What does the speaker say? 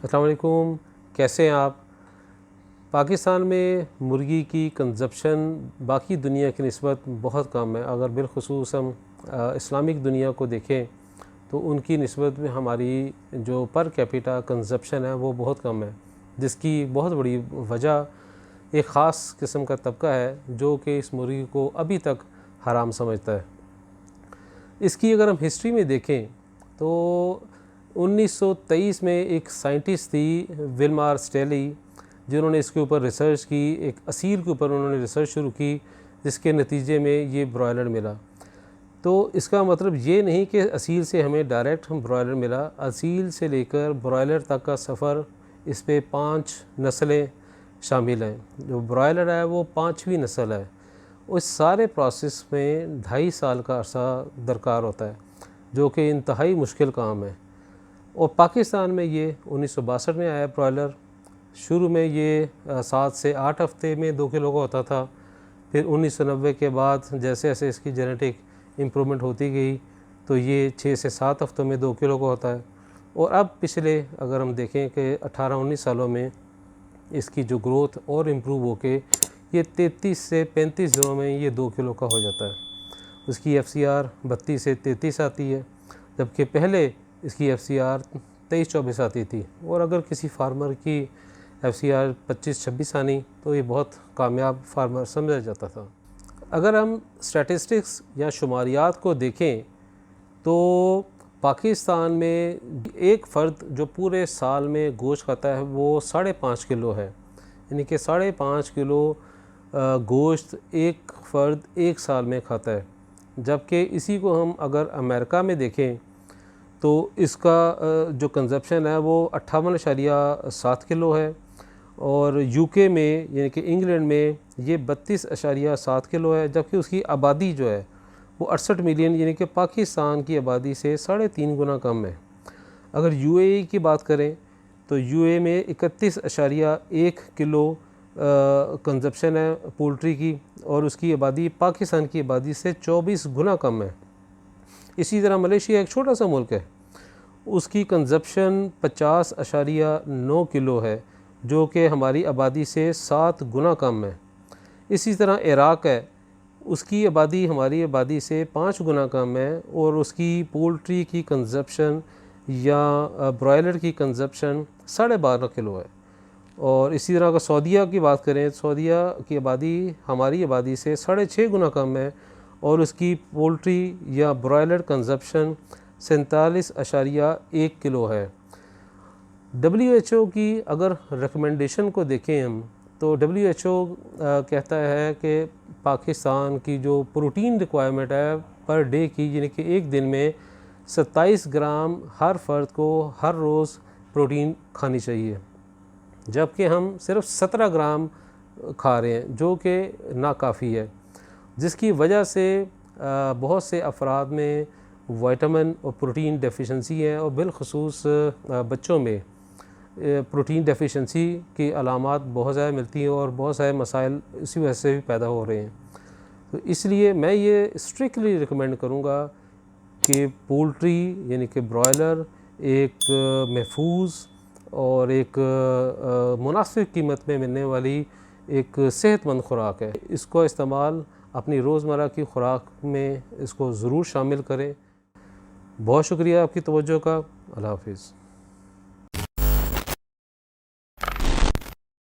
अस्सलाम वालेकुम, कैसे हैं आप? पाकिस्तान में मुर्गी की कंज़प्शन बाकी दुनिया की निस्बत बहुत कम है। अगर बिलख़ुसूस हम इस्लामिक दुनिया को देखें तो उनकी निस्बत में हमारी जो पर कैपिटा कंज़प्शन है वो बहुत कम है, जिसकी बहुत बड़ी वजह एक ख़ास किस्म का तबका है जो कि इस मुर्गी को अभी तक हराम समझता है। इसकी अगर हम हिस्ट्री में देखें तो 1923 में एक साइंटिस्ट थी विल्मार स्टेली, जिन्होंने इसके ऊपर रिसर्च की, एक असील के ऊपर उन्होंने रिसर्च शुरू की, जिसके नतीजे में ये ब्रॉयलर मिला। तो इसका मतलब ये नहीं कि असील से हमें डायरेक्ट ब्रॉयलर मिला, असील से लेकर ब्रॉयलर तक का सफ़र, इस पे 5 नस्लें शामिल हैं। जो ब्रॉयलर है वो 5वीं नस्ल है। उस सारे प्रोसेस में 2.5 साल का अर्सा दरकार होता है, जो कि इंतहाई मुश्किल काम है। और पाकिस्तान में ये 1962 में आया ब्रॉयलर। शुरू में ये 7 से 8 हफ्ते में 2 किलो का होता था। फिर 1990 के बाद जैसे जैसे इसकी जेनेटिक इम्प्रूवमेंट होती गई तो ये 6 से 7 हफ्तों में 2 किलो का होता है। और अब पिछले अगर हम देखें कि 18-19 सालों में इसकी जो ग्रोथ और इम्प्रूव होके ये 33 से 35 दिनों में ये 2 किलो का हो जाता है। उसकी FCR 32 से 33 आती है, जबकि पहले इसकी FCR 23-24 आती थी। और अगर किसी फार्मर की FCR 25-26 आनी तो ये बहुत कामयाब फार्मर समझा जाता था। अगर हम स्टैटिस्टिक्स या शुमारियात को देखें तो पाकिस्तान में एक फ़र्द जो पूरे साल में गोश्त खाता है वो 5.5 किलो है, यानी कि 5.5 किलो गोश्त एक फ़र्द एक साल में खाता है। जबकि इसी को हम अगर अमेरिका में देखें तो इसका जो कंज़प्शन है वो 58.7 किलो है। और UK में यानी कि इंग्लैंड में ये 32.7 किलो है, जबकि उसकी आबादी जो है वो 68 मिलियन यानी कि पाकिस्तान की आबादी से 3.5 गुना कम है। अगर UAE की बात करें तो UAE में 31.1 किलो कंज़प्शन है पोल्ट्री की, और उसकी आबादी पाकिस्तान की आबादी से 24 गुना कम है। इसी तरह मलेशिया एक छोटा सा मुल्क है, उसकी कंज़प्शन 50.9 किलो है, जो कि हमारी आबादी से 7 गुना कम है। इसी तरह इराक़ है, उसकी आबादी हमारी आबादी से 5 गुना कम है, और उसकी पोल्ट्री की कंज़प्शन या ब्रॉयलर की कंज़प्शन 12.5 किलो है। और इसी तरह अगर सऊदीया की बात करें, सऊदीया की आबादी हमारी आबादी से 6.5 गुना कम है, और उसकी पोल्ट्री या ब्रॉयलर कंज़प्शन 47.1 किलो है। WHO की अगर रिकमेंडेशन को देखें हम तो WHO कहता है कि पाकिस्तान की जो प्रोटीन रिक्वायरमेंट है पर डे की, यानी कि एक दिन में 27 ग्राम हर फ़र्द को हर रोज़ प्रोटीन खानी चाहिए, जबकि हम सिर्फ 17 ग्राम खा रहे हैं, जो कि नाकाफ़ी है। जिसकी वजह से बहुत से अफराद में विटामिन और प्रोटीन डेफिशिएंसी है, और बिलखसूस बच्चों में प्रोटीन डेफिशिएंसी की अलामात बहुत ज़्यादा मिलती हैं, और बहुत सारे मसाइल इसी वजह से भी पैदा हो रहे हैं। तो इसलिए मैं ये स्ट्रिक्टली रिकमेंड करूँगा कि पोल्ट्री यानी कि ब्रॉयलर एक महफूज और एक मुनासिब कीमत में मिलने वाली एक सेहतमंद खुराक है। इसको इस्तेमाल अपनी रोज़मर्रा की खुराक में इसको ज़रूर शामिल करें। बहुत शुक्रिया आपकी तवज्जो का। अल्लाह हाफ़िज़।